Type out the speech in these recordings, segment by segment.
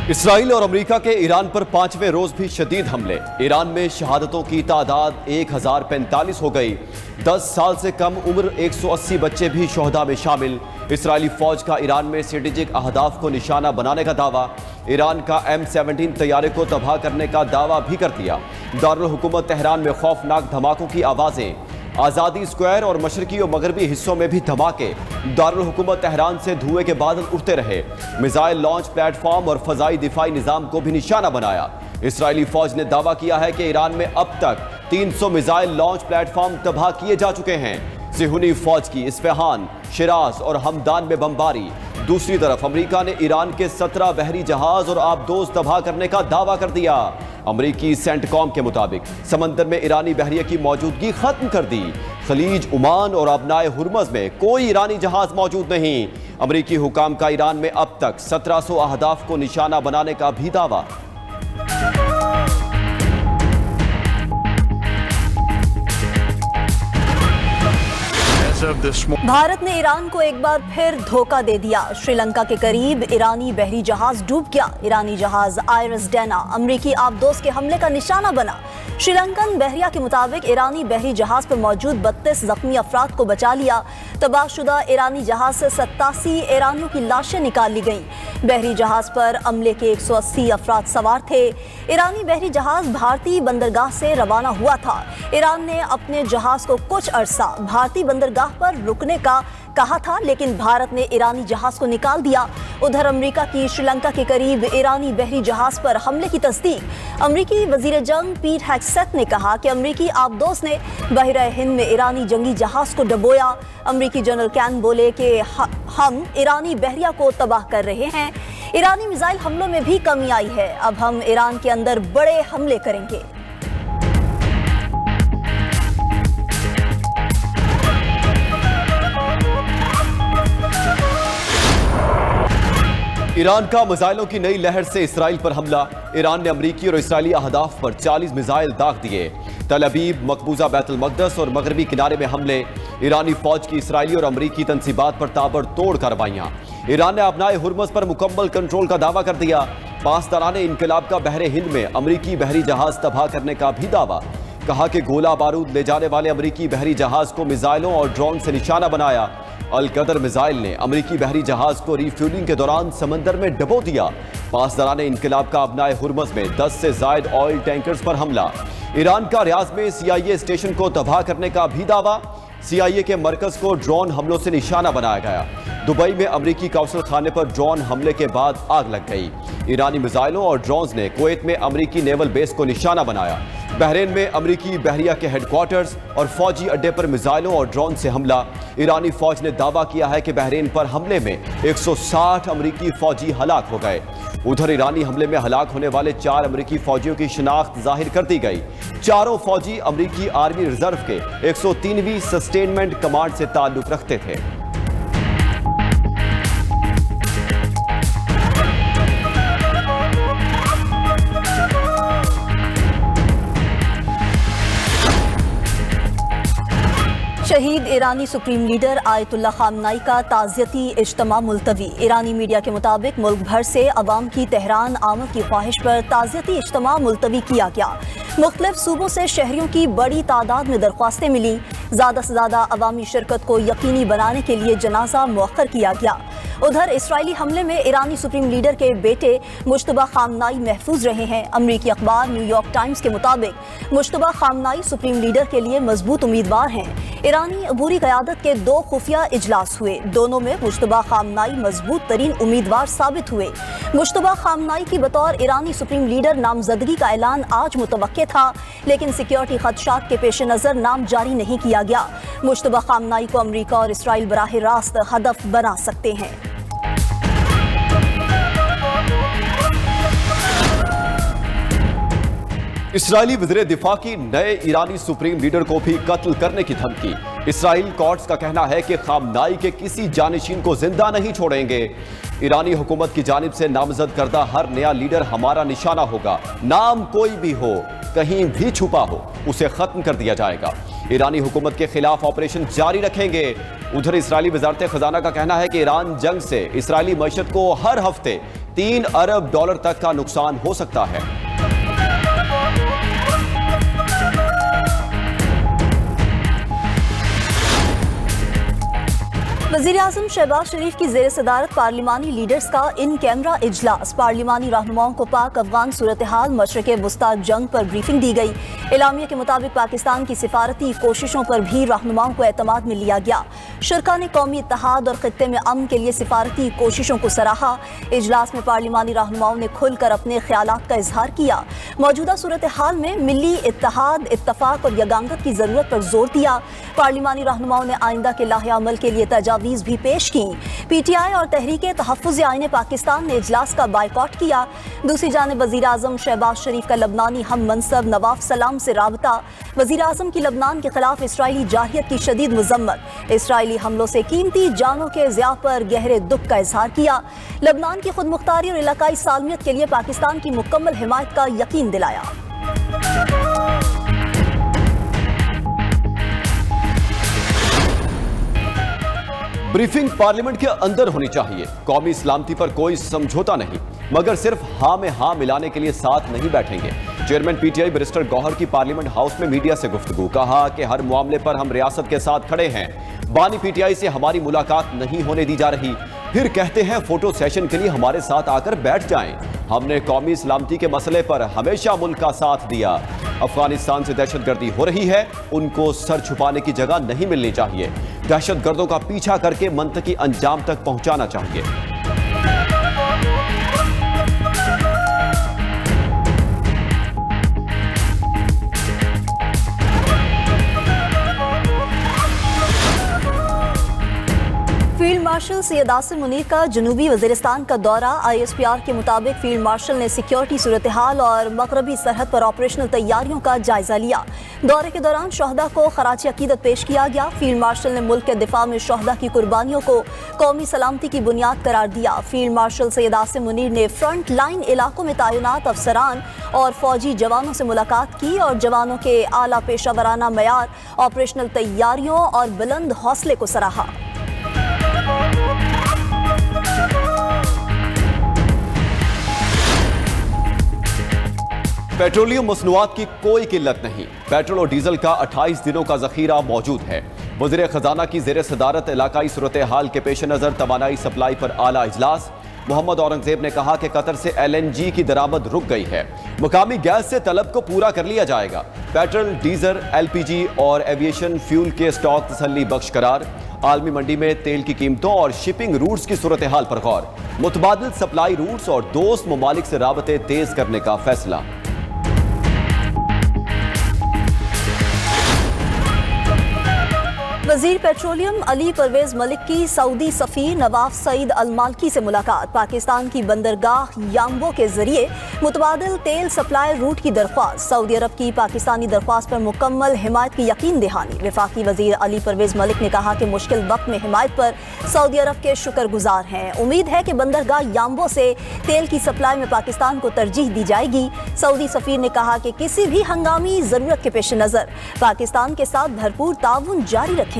Israel और America के Iran पर 5वें रोज भी शदीद हमले। ईरान में शहादतों की तादाद 1045 हो गई। 10 साल से कम उम्र 180 बच्चे भी शोहदा में शामिल। इसराइली फौज का ईरान में स्ट्रेटेजिक अहदाफ को निशाना बनाने का दावा। ईरान का M17 तैयारे को तबाह करने का दावा भी कर दिया। दारुल हुकूमत तेहरान में खौफनाक धमाकों की आवाजें। आज़ादी स्क्वायर और मशरकी और मगरबी हिस्सों में भी धमाके। दारुल हुकूमत तेहरान से धुएं के बादल उठते रहे। मिसाइल लॉन्च प्लेटफॉर्म और फजाई दिफाई निजाम को भी निशाना बनाया। इसराइली फौज ने दावा किया है कि ईरान में अब तक 300 मिसाइल लॉन्च प्लेटफॉर्म तबाह किए जा चुके हैं। सिहुनी फौज की इस्फहान, शिराज और हमदान में बमबारी। दूसरी तरफ अमेरिका ने ईरान के 17 बहरी जहाज और आबदोज तबाह करने का दावा कर दिया। अमेरिकी सेंटकॉम के मुताबिक समंदर में ईरानी बहरिया की मौजूदगी खत्म कर दी। खलीज, ओमान और अबनाए हुर्मज में कोई ईरानी जहाज मौजूद नहीं। अमेरिकी हुकाम का ईरान में अब तक 1700 अहदाफ को निशाना बनाने का भी दावा। भारत ने ईरान को एक बार फिर धोखा दे दिया। श्रीलंका के करीब ईरानी बहरी जहाज डूब गया। ईरानी जहाज आयरस डैना अमरीकी आबदोज के हमले का निशाना बना। श्रीलंकन बहरिया के मुताबिक ईरानी बहरी जहाज पर मौजूद 32 जख्मी अफराद को बचा लिया। तबाहशुदा ईरानी जहाज से 87 ईरानियों की लाशें निकाल ली गईं। बहरी जहाज पर अमले के 180 अफराद सवार थे। ईरानी बहरी जहाज भारतीय बंदरगाह से रवाना हुआ था। ईरान ने अपने जहाज को कुछ अरसा भारतीय बंदरगाह पर रुकने का कहा था, लेकिन भारत ने ईरानी जहाज को निकाल दिया। उधर अमेरिका की श्रीलंका के करीब ईरानी बहरी जहाज पर हमले की तस्दीक। अमेरिकी वजीर जंग पीट हेग्सेथ ने कहा कि अमेरिकी आबदोज ने बहरा हिंद में ईरानी जंगी जहाज को डबोया। अमेरिकी जनरल कैन बोले कि हम ईरानी बहरिया को तबाह कर रहे हैं। ईरानी मिसाइल हमलों में भी कमी आई है। अब हम ईरान के अंदर बड़े हमले करेंगे। ईरान का मिसाइलों की नई लहर से इसराइल पर हमला। ईरान ने अमरीकी और इसराइली अहदाफ पर 40 मिसाइल दाग दिए। तल अबीब, मकबूजा बैतुल मकदस और मगरबी किनारे में हमले। ईरानी फौज की इसराइली और अमरीकी तंसीबात पर ताबड़तोड़ कार्रवाइयां। ईरान ने अपनाए हुर्मज पर मुकम्मल कंट्रोल का दावा कर दिया। पासदाराने इनकलाब का बहरे हिंद में अमरीकी बहरी जहाज तबाह करने का भी दावा। कहा कि गोला बारूद ले जाने वाले अमरीकी बहरी जहाज को मिसाइलों और ड्रोन से निशाना बनाया। अल कदर मिसाइल ने अमरीकी बहरी जहाज को रिफ्यूलिंग के दौरान समंदर में डबो दिया। पासदाराने इनकलाब का अपनाए हुर्मज में 10 से जायद ऑयल टैंकर्स पर हमला। ईरान का रियाज में CIA स्टेशन को तबाह करने का भी दावा। CIA के मरकज को ड्रोन हमलों से निशाना बनाया गया। दुबई में अमरीकी कौंसल खाने पर ड्रोन हमले के बाद आग लग गई। ईरानी मिसाइलों और ड्रोन्स ने कुवैत में अमरीकी नेवल बेस को निशाना बनाया। बहरीन में अमरीकी बहरिया के हेडक्वार्टर्स और फौजी अड्डे पर मिसाइलों और ड्रोन से हमला। ईरानी फौज ने दावा किया है कि बहरीन पर हमले में 160 अमरीकी फौजी हलाक हो गए। उधर ईरानी हमले में हलाक होने वाले 4 अमरीकी फौजियों की शिनाख्त जाहिर कर दी गई। चारों फौजी अमरीकी आर्मी रिजर्व के 103वीं सस्टेनमेंट कमांड से ताल्लुक रखते थे। शहीद ईरानी सुप्रीम लीडर आयतुल्लाह खामनाई का ताज़ियती इज्तिमा मुलतवी। ईरानी मीडिया के मुताबिक मुल्क भर से अवाम की तेहरान आमद की ख्वाहिश पर ताज़ियती इज्तिमा मुलतवी किया गया। मुख्तलिफ सूबों से शहरियों की बड़ी तादाद में दरख्वास्तें मिली। ज़्यादा से ज़्यादा अवामी शिरकत को यकीनी बनाने के लिए जनाजा मुअख्खर किया गया। उधर इसराइली हमले में ईरानी सुप्रीम लीडर के बेटे मुश्तबा खामनाई महफूज रहे हैं। अमरीकी अखबार न्यूयॉर्क टाइम्स के मुताबिक मुश्तबा खामनाई सुप्रीम लीडर के लिए मजबूत उम्मीदवार हैं। ईरानी अबूरी क़यादत के 2 खुफिया इजलास हुए। दोनों में मुश्तबा खामनाई मजबूत तरीन उम्मीदवार साबित हुए। मुश्तबा खामनाई की बतौर ईरानी सुप्रीम लीडर नामजदगी का ऐलान आज मुतवक्के था, लेकिन सिक्योरिटी खदशात के पेश नज़र नाम जारी नहीं किया गया। मुश्तबा खामनाई को अमरीका और इसराइल बराह रास्त हदफ बना सकते हैं। इसराइली वज़ीर दिफा की नए ईरानी सुप्रीम लीडर को भी कत्ल करने की धमकी। इसराइल कोर्ट्स का कहना है कि खामनाई के किसी जानिशीन को जिंदा नहीं छोड़ेंगे। ईरानी हुकूमत की जानिब से नामजद करदा हर नया लीडर हमारा निशाना होगा। नाम कोई भी हो, कहीं भी छुपा हो, उसे खत्म कर दिया जाएगा। ईरानी हुकूमत के खिलाफ ऑपरेशन जारी रखेंगे। उधर इसराइली वजारत खजाना का कहना है कि ईरान जंग से इसराइली मईशत को हर हफ्ते $3 अरब तक का नुकसान हो सकता है। वज़ीर-ए-आज़म शहबाज शरीफ की ज़ेर सदारत पार्लिमानी लीडर्स का इन कैमरा इजलास। पार्लिमानी रहनुमाओं को पाक अफगान सूरत हाल मशरक़े वुस्ता जंग पर ब्रीफिंग दी गई। एलामिया के मुताबिक पाकिस्तान की सिफारती कोशिशों पर भी रहनुमाओं को एतमाद में लिया गया। शुरा ने कौमी इत्तेहाद और खित्ते में अमन के लिए सिफारती कोशिशों को सराहा। इजलास में पार्लिमानी रहनुमाओं ने खुलकर अपने ख्यालात का इजहार किया। मौजूदा सूरत हाल में मिली इत्तेहाद, इत्तफाक और यगांगत की जरूरत पर जोर दिया। पार्लिमानी रहनुमाओं ने आइंदा के लाहे अमल के लिए तजावीज़ भी पेश की। PTI और तहरीके तहफ़्फ़ुज़ आईन पाकिस्तान ने इजलास का बायकॉट किया। दूसरी जानिब वज़ीर-ए-आज़म शहबाज शरीफ का लबनानी हम मनसब नवाफ सलाम से राबता। वज़ीर-ए-आज़म की लबनान के खिलाफ इसराइली जाहियत की शदीद मज़म्मत। इसराइली हमलों से कीमती जानों के ज़िया पर गहरे दुख का इजहार किया। लबनान की खुद मुख्तारी और इलाकाई सालमियत के लिए पाकिस्तान की मुकम्मल हिमायत का यकीन दिलाया। ब्रीफिंग पार्लियामेंट के अंदर होनी चाहिए। कौमी सलामती पर कोई समझौता नहीं, मगर सिर्फ हाँ में हाँ मिलाने के लिए साथ नहीं बैठेंगे। चेयरमैन PTI बैरिस्टर गौहर की पार्लियामेंट हाउस में मीडिया से गुफ्तगू। कहा कि हर मामले पर हम रियासत के साथ खड़े हैं। बानी PTI से हमारी मुलाकात नहीं होने दी जा रही, फिर कहते हैं फोटो सेशन के लिए हमारे साथ आकर बैठ जाएं। हमने कौमी सलामती के मसले पर हमेशा मुल्क का साथ दिया। अफगानिस्तान से दहशतगर्दी हो रही है, उनको सर छुपाने की जगह नहीं मिलनी चाहिए। दहशतगर्दों का पीछा करके मंतकी अंजाम तक पहुंचाना चाहिए। फील्ड मार्शल सैयद आसिम मुनीर का जनूबी वज़ीरिस्तान का दौरा। ISPR के मुताबिक फील्ड मार्शल ने सिक्योरिटी सूरत हाल और मगरबी सरहद पर ऑपरेशनल तैयारियों का जायजा लिया। दौरे के दौरान शहदा को खराज अकीदत पेश किया गया। फील्ड मार्शल ने मुल्क के दिफा में शहदा की कुर्बानियों को कौमी सलामती की बुनियाद करार दिया। फील्ड मार्शल सैयद आसिम मुनीर ने फ्रंट लाइन इलाकों में तैनात अफसरान और फौजी जवानों से मुलाकात की और जवानों के आला पेशा वराना मयार, ऑपरेशनल तैयारियों और बुलंद हौसले को सराहा। पेट्रोलियम मसनूआत की कोई किल्लत नहीं। पेट्रोल और डीजल का 28 दिनों का जखीरा मौजूद है। वज़ीर खजाना की ज़ेर सदारत इलाकाई सूरत हाल के पेश नज़र तवानाई सप्लाई पर आला इजलास। मोहम्मद औरंगजेब ने कहा कि कतर से LNG की दरामद रुक गई है। मुकामी गैस से तलब को पूरा कर लिया जाएगा। पेट्रोल, डीजल, LPG और एविएशन फ्यूल के स्टॉक तसल्ली बख्श करार। आलमी मंडी में तेल की कीमतों और शिपिंग रूट्स की सूरत हाल पर गौर। मुतबादिल सप्लाई रूट्स और दोस्त ममालिक से राबते तेज करने का फैसला। वजीर पेट्रोलियम अली परवेज मलिक की सऊदी सफीर नवाफ सईद अल मालकी से मुलाकात। पाकिस्तान की बंदरगाह याम्बो के जरिए मुतबादिल तेल सप्लाई रूट की दरख्वास्त। सऊदी अरब की पाकिस्तानी दरख्वास्त पर मुकम्मल हिमायत की यकीन दहानी। वफाकी वजीर अली परवेज मलिक ने कहा कि मुश्किल वक्त में हिमायत पर सऊदी अरब के शुक्रगुजार हैं। उम्मीद है कि बंदरगाह याम्बो से तेल की सप्लाई में पाकिस्तान को तरजीह दी जाएगी। सऊदी सफीर ने कहा कि किसी भी हंगामी जरूरत के पेश नजर पाकिस्तान के साथ भरपूर ताउन जारी रखेंगे।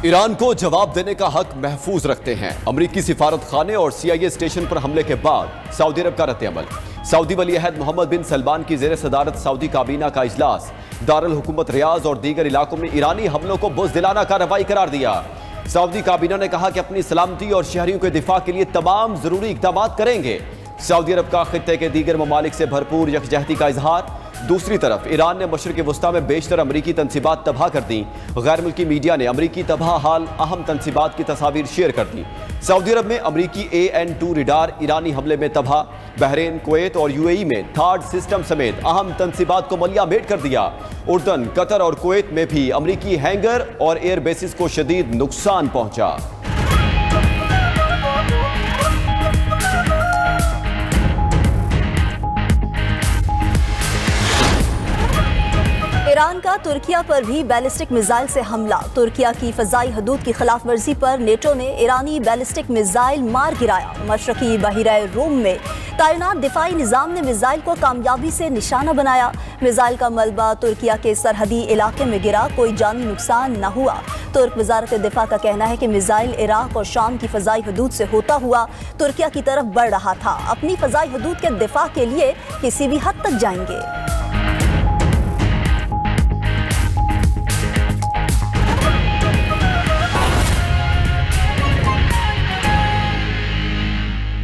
ईरान को जवाब देने का हक महफूज रखते हैं। अमरीकी सिफारत खाने और CIA स्टेशन पर हमले के बाद सऊदी अरब का रद्द-ए-अमल। सऊदी वली अहद मोहम्मद बिन सलमान की ज़ेर सदारत सऊदी काबीना का इजलास। दारुल हुकूमत रियाज और दीगर इलाकों में ईरानी हमलों को बुज़दिलाना कार्रवाई करार दिया। सऊदी काबीना ने कहा कि अपनी सलामती और शहरियों के दिफा के लिए तमाम जरूरी इक़दाम करेंगे। सऊदी अरब का खित्ते के दीगर ममालिक से भरपूर यकजहती का इजहार। दूसरी तरफ ईरान ने मशरिक़ वुस्ता में बेशतर अमरीकी तनसीबात तबाह कर दी। गैर मुल्की मीडिया ने अमरीकी तबाह हाल अहम तनसीबात की तस्वीर शेयर कर दी। सऊदी अरब में अमरीकी AN-2 रडार ईरानी हमले में तबाह। बहरीन, कुवैत और UAE में थार्ड सिस्टम समेत अहम तनसीबात को मलियामेट कर दिया। उर्दन, कतर और कुवैत में भी अमरीकी हैंगर और एयर बेसिस को शदीद नुकसान पहुंचा। ईरान का तुर्किया पर भी बैलिस्टिक मिसाइल से हमला। तुर्किया की फजाई हदूद की खिलाफ वर्जी पर नेटो ने ईरानी बैलिस्टिक मिसाइल मार गिराया। मशरकी बहिराए रूम में तैनात दिफाई निजाम ने मिसाइल को कामयाबी से निशाना बनाया। मिसाइल का मलबा तुर्किया के सरहदी इलाके में गिरा, कोई जानी नुकसान न हुआ। तुर्क वजारत दिफा का कहना है कि मिसाइल इराक और शाम की फजाई हदूद से होता हुआ तुर्किया की तरफ बढ़ रहा था। अपनी फजाई हदूद के दिफा के लिए किसी भी हद तक जाएंगे।